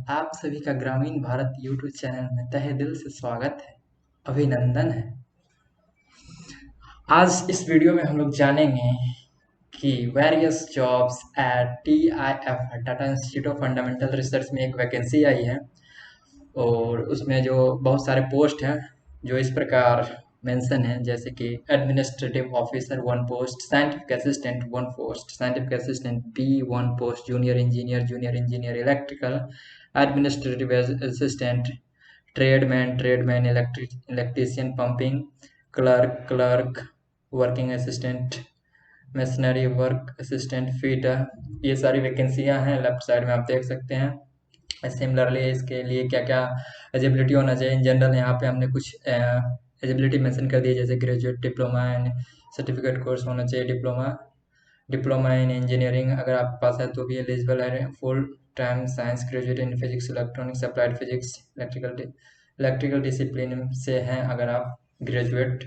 आप सभी का ग्रामीण भारत यूट्यूब चैनल में तहे दिल से स्वागत है, अभिनंदन है। आज इस वीडियो में हम लोग जानेंगे कि various jobs eight TIF Tata institute of fundamental research में एक वैकेंसी आई है और उसमें जो बहुत सारे पोस्ट हैं जो इस प्रकार मेंशन है, जैसे कि administrative officer 1 post, scientific assistant 1 post, scientific assistant B 1 post, junior engineer electrical, administrative assistant, tradesman electrician pumping, clerk working assistant, machinery work assistant fitter. ये सारी वैकेंसियां हैं, लेफ्ट साइड में आप देख सकते हैं। सिमिलरली इसके लिए क्या क्या एलिजिबिलिटी होना चाहिए इन जनरल, यहाँ पे हमने कुछ एलिजिबिलिटी मेंशन कर दी है, जैसे graduate diploma and certificate course होना चाहिए, डिप्लोमा इन इंजीनियरिंग अगर आपके पास है तो भी एलिजिबल है, full time science graduate in physics electronics applied physics electrical discipline से हैं अगर आप ग्रेजुएट,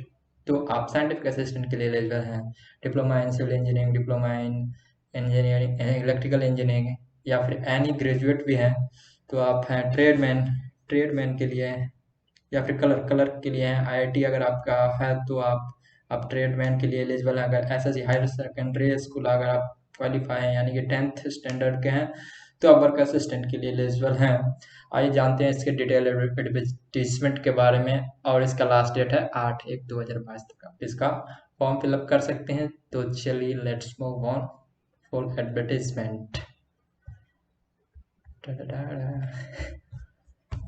तो आप साइंटिफिक असिस्टेंट के लिए एलिजिबल हैं। Diploma in civil engineering, diploma in engineering electrical engineering, या फिर एनी ग्रेजुएट भी हैं तो आप हैं। ट्रेडमैन के लिए, या फिर क्लर्क के लिए हैं। IIT अगर आपका है तो आप ट्रेडमैन के लिए एलिजिबल हैं। अगर SSC हायर सेकेंडरी स्कूल अगर आप क्वालिफाई हैं, यानी कि 10th स्टैंडर्ड के हैं, तो आप वर्क असिस्टेंट के लिए एलिजिबल हैं। आइए जानते हैं इसके डिटेल एडवर्टीजमेंट के बारे में, और इसका लास्ट डेट है 8/1/2022 तक आप इसका फॉर्म फिलअप कर सकते हैं। तो चलिए let's move on for advertisement.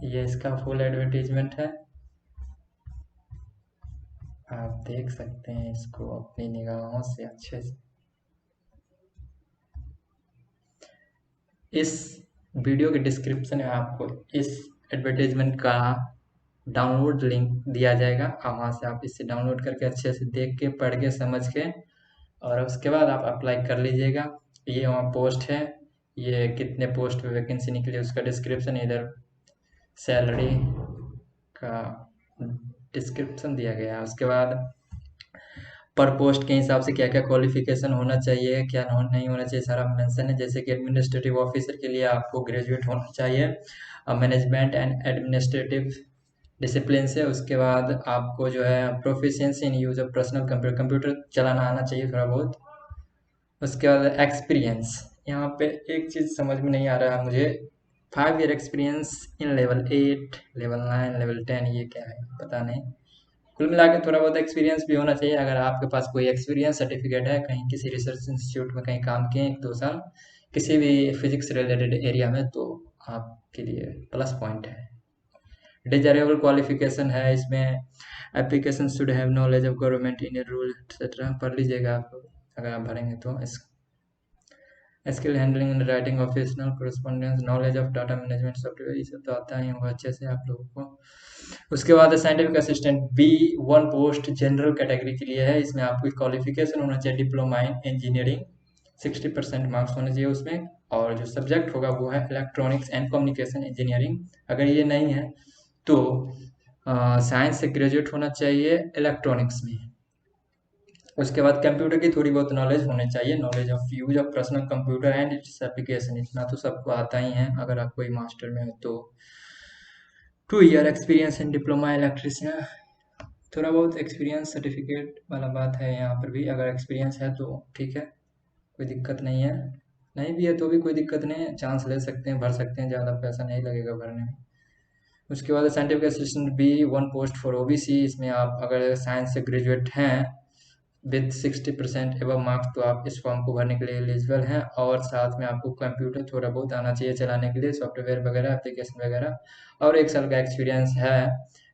ये इसका फुल एडवर्टीजमेंट है, आप देख सकते हैं इसको अपनी निगाहों से अच्छे से। इस वीडियो के डिस्क्रिप्शन में आपको इस एडवर्टाइजमेंट का डाउनलोड लिंक दिया जाएगा, और वहाँ से आप इसे डाउनलोड करके अच्छे से देख के पढ़ के समझ के और उसके बाद आप अप्लाई कर लीजिएगा। ये वहाँ पोस्ट है, ये कितने पोस्ट पे वैकेंसी निकली उसका डिस्क्रिप्शन, इधर सैलरी का डिस्क्रिप्शन दिया गया है। उसके बाद पर पोस्ट के हिसाब से क्या क्या क्वालिफिकेशन होना चाहिए, क्या नहीं होना चाहिए, सारा मेंशन है। जैसे कि एडमिनिस्ट्रेटिव ऑफिसर के लिए आपको ग्रेजुएट होना चाहिए मैनेजमेंट एंड एडमिनिस्ट्रेटिव डिसिप्लिन से। उसके बाद आपको जो है proficiency in use of personal computer चलाना आना चाहिए थोड़ा बहुत। उसके बाद एक्सपीरियंस, यहाँ पे एक चीज़ समझ में नहीं आ रहा है मुझे, 5 year experience in level 8, level 9, level 10, ये क्या है पता नहीं। कुल मिला के थोड़ा बहुत एक्सपीरियंस भी होना चाहिए। अगर आपके पास कोई एक्सपीरियंस सर्टिफिकेट है कहीं किसी रिसर्च इंस्टीट्यूट में कहीं काम किए 1-2 साल किसी भी फिजिक्स रिलेटेड एरिया में, तो आपके लिए प्लस पॉइंट है। डिजायरेबल क्वालिफिकेशन है इसमें, application should have knowledge of government Indian rule etcetera, पढ़ लीजिएगा आप लोग अगर आप भरेंगे तो। Skill handling and writing official correspondence, knowledge of data management software, ये सब तो आता ही होगा अच्छे से आप लोगों को। उसके बाद scientific assistant B 1 post general category के लिए है। इसमें आपकी क्वालिफिकेशन होना चाहिए डिप्लोमा इन इंजीनियरिंग, 60% मार्क्स होने चाहिए उसमें, और जो सब्जेक्ट होगा वो है इलेक्ट्रॉनिक्स एंड कम्युनिकेशन इंजीनियरिंग। अगर ये नहीं है तो साइंस से ग्रेजुएट होना चाहिए इलेक्ट्रॉनिक्स में। उसके बाद कंप्यूटर की थोड़ी बहुत नॉलेज होनी चाहिए, knowledge of use of personal computer and its application, इतना तो सबको आता ही है अगर आप कोई मास्टर में हो तो। 2 year experience in diploma electrician, थोड़ा बहुत एक्सपीरियंस सर्टिफिकेट वाला बात है यहाँ पर भी। अगर एक्सपीरियंस है तो ठीक है, कोई दिक्कत नहीं है। नहीं भी है तो भी कोई दिक्कत नहीं है, चांस ले सकते हैं, भर सकते हैं, ज़्यादा पैसा नहीं लगेगा भरने में। उसके बाद scientific assistant B 1 post for OBC, इसमें आप अगर साइंस से ग्रेजुएट हैं विद 60% एबव मार्क्स तो आप इस फॉर्म को भरने के लिए एलिजिबल हैं। और साथ में आपको कंप्यूटर थोड़ा बहुत आना चाहिए चलाने के लिए, सॉफ्टवेयर वगैरह एप्लीकेशन वगैरह, और 1 साल का एक्सपीरियंस है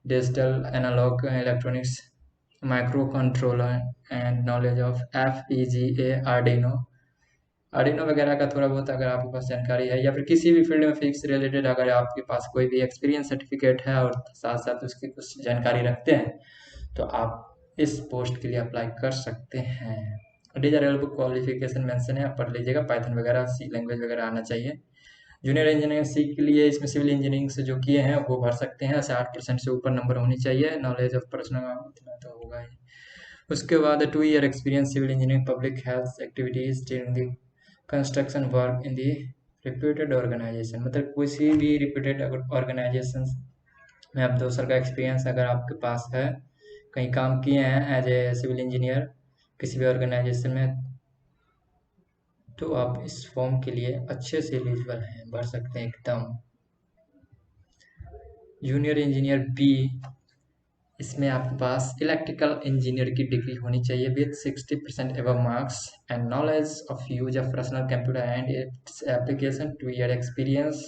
digital analog electronics micro controller and knowledge of FPGA Arduino वगैरह का थोड़ा बहुत अगर आपके पास जानकारी है, या फिर किसी भी फील्ड में फिजिक्स रिलेटेड अगर आपके पास कोई भी एक्सपीरियंस सर्टिफिकेट है और साथ साथ उसकी कुछ जानकारी रखते हैं, तो आप इस पोस्ट के लिए अप्लाई कर सकते हैं। डिजायरेबल क्वालिफिकेशन मेंशन है, आप पढ़ लीजिएगा। पाइथन वगैरह सी लैंग्वेज वगैरह आना चाहिए। जूनियर इंजीनियरिंग सी के लिए इसमें सिविल इंजीनियरिंग से जो किए हैं वो भर सकते हैं, 60% से ऊपर नंबर होनी चाहिए। नॉलेज ऑफ पर्सनल इतना तो होगा ही। उसके बाद 2 year experience civil engineering public health activities during the construction work in the reputed organisation मतलब किसी भी रिप्यूटेड ऑर्गेनाइजेशन में आप 2 साल का एक्सपीरियंस अगर आपके पास है, कहीं काम किए हैं एज ए सिविल इंजीनियर किसी भी ऑर्गेनाइजेशन में, तो आप इस फॉर्म के लिए अच्छे से एलिजिबल हैं, भर सकते हैं एकदम। जूनियर इंजीनियर बी, इसमें आपके पास इलेक्ट्रिकल इंजीनियर की डिग्री होनी चाहिए with 60% above marks and knowledge of use of personal computer and its application, 2 year experience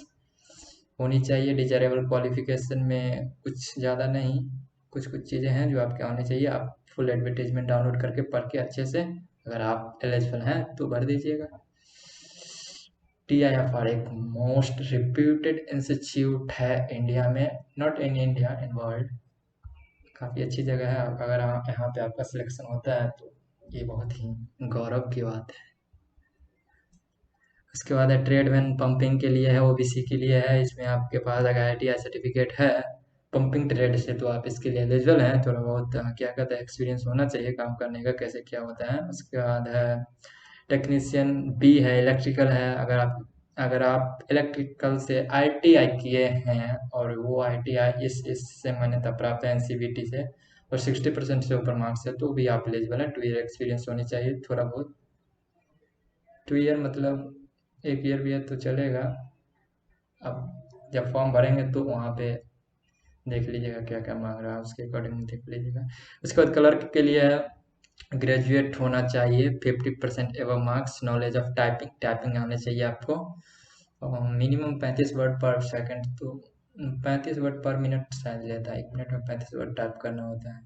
होनी चाहिए। डिजायरेबल क्वालिफिकेशन में कुछ ज़्यादा नहीं, कुछ कुछ चीज़ें हैं जो आपके होनी चाहिए। आप फुल एडवर्टीजमेंट डाउनलोड करके पढ़ के अच्छे से, अगर आप एलिजिबल हैं तो भर दीजिएगा। TIFR एक मोस्ट रिप्यूटेड इंस्टीट्यूट है इंडिया में, not in India, in world. काफ़ी अच्छी जगह है। अगर यहाँ पे आपका सिलेक्शन होता है तो ये बहुत ही गौरव की बात है। उसके बाद है ट्रेडमैन, पंपिंग के लिए है, OBC के लिए है। इसमें आपके पास अगर ITI सर्टिफिकेट है पंपिंग ट्रेड से तो आप इसके लिए एलिजिबल हैं। थोड़ा बहुत क्या कहते हैं एक्सपीरियंस होना चाहिए काम करने का, कैसे क्या होता है। उसके बाद है टेक्नीशियन बी है, इलेक्ट्रिकल है। अगर आप इलेक्ट्रिकल से ITI किए हैं और वो ITI इससे मान्यता प्राप्त है NCVT से, और 60% से ऊपर मार्क्स है तो भी आप एलिजिबल हैं। 2 ईयर एक्सपीरियंस होनी चाहिए थोड़ा बहुत। 2 ईयर मतलब 1 ईयर भी है तो चलेगा। अब जब फॉर्म भरेंगे तो वहाँ पे देख लीजिएगा क्या क्या मांग रहा है, उसके अकॉर्डिंग देख लीजिएगा। उसके बाद क्लर्क के लिए ग्रेजुएट होना चाहिए, 50% एवं marks, knowledge of typing, typing आने चाहिए आपको। मिनिमम 35 वर्ड पर सेकंड, तो 35 वर्ड पर मिनट शायद लेता है, 1 मिनट में 35 वर्ड टाइप करना होता है।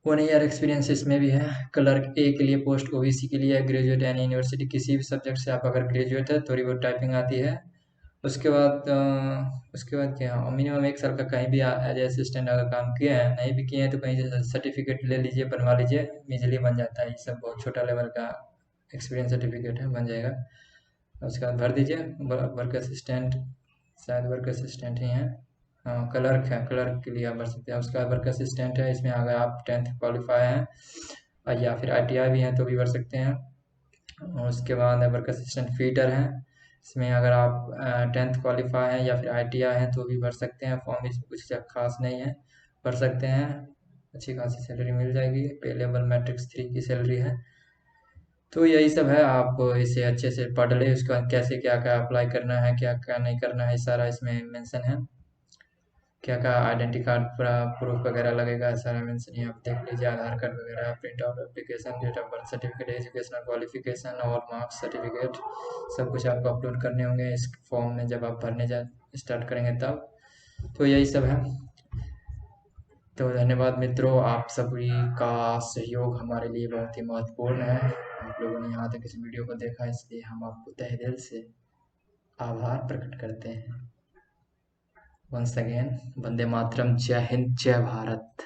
1 ईयर एक्सपीरियंस इसमें भी है। क्लर्क ए के लिए पोस्ट OBC के लिए ग्रेजुएट यानी यूनिवर्सिटी किसी भी सब्जेक्ट से आप अगर ग्रेजुएट है थोड़ी बहुत टाइपिंग आती है। उसके बाद क्या, मिनिमम 1 साल का कहीं भी एज ए असिस्टेंट अगर काम किए हैं, नहीं भी किए हैं तो कहीं से सर्टिफिकेट ले लीजिए, बनवा लीजिए, इजीली बन जाता है। ये सब बहुत छोटा लेवल का एक्सपीरियंस सर्टिफिकेट है, बन जाएगा। उसके बाद भर दीजिए। वर्क असिस्टेंट, शायद वर्क असिस्टेंट ही है, हाँ क्लर्क है, क्लर्क के लिए आप भर सकते हैं। उसके बाद वर्क असिस्टेंट है, इसमें अगर आप 10th क्वालिफाई हैं या फिर ITI भी हैं तो भी भर सकते हैं। और उसके बाद वर्क असिस्टेंट फीटर हैं, इसमें अगर आप 10th क्वालिफाई हैं या फिर ITI हैं तो भी भर सकते हैं। फॉर्म इसमें कुछ खास नहीं है, भर सकते हैं। अच्छी खासी सैलरी मिल जाएगी, पे लेवल मैट्रिक्स 3 की सैलरी है। तो यही सब है, आप इसे अच्छे से पढ़ ले। उसके बाद कैसे क्या क्या अप्लाई करना है, क्या क्या नहीं करना है, सारा इसमें मेंशन है। क्या क्या आइडेंटिटी कार्ड प्रूफ वगैरह लगेगा, सारा मेंशन है, आप देख लीजिए। आधार कार्ड वगैरह, print out application, date of birth certificate, educational qualification और मार्क्स सर्टिफिकेट, सब कुछ आपको अपलोड करने होंगे इस फॉर्म में जब आप भरने जा स्टार्ट करेंगे तब। तो यही सब है। तो धन्यवाद मित्रों, आप सभी का सहयोग हमारे लिए बहुत ही महत्वपूर्ण है। आप लोगों ने यहाँ तक इस वीडियो को देखा, इसलिए हम आपको तहे दिल से आभार प्रकट करते हैं। वंस अगेन, वंदे मातरम, जय हिंद, जय भारत।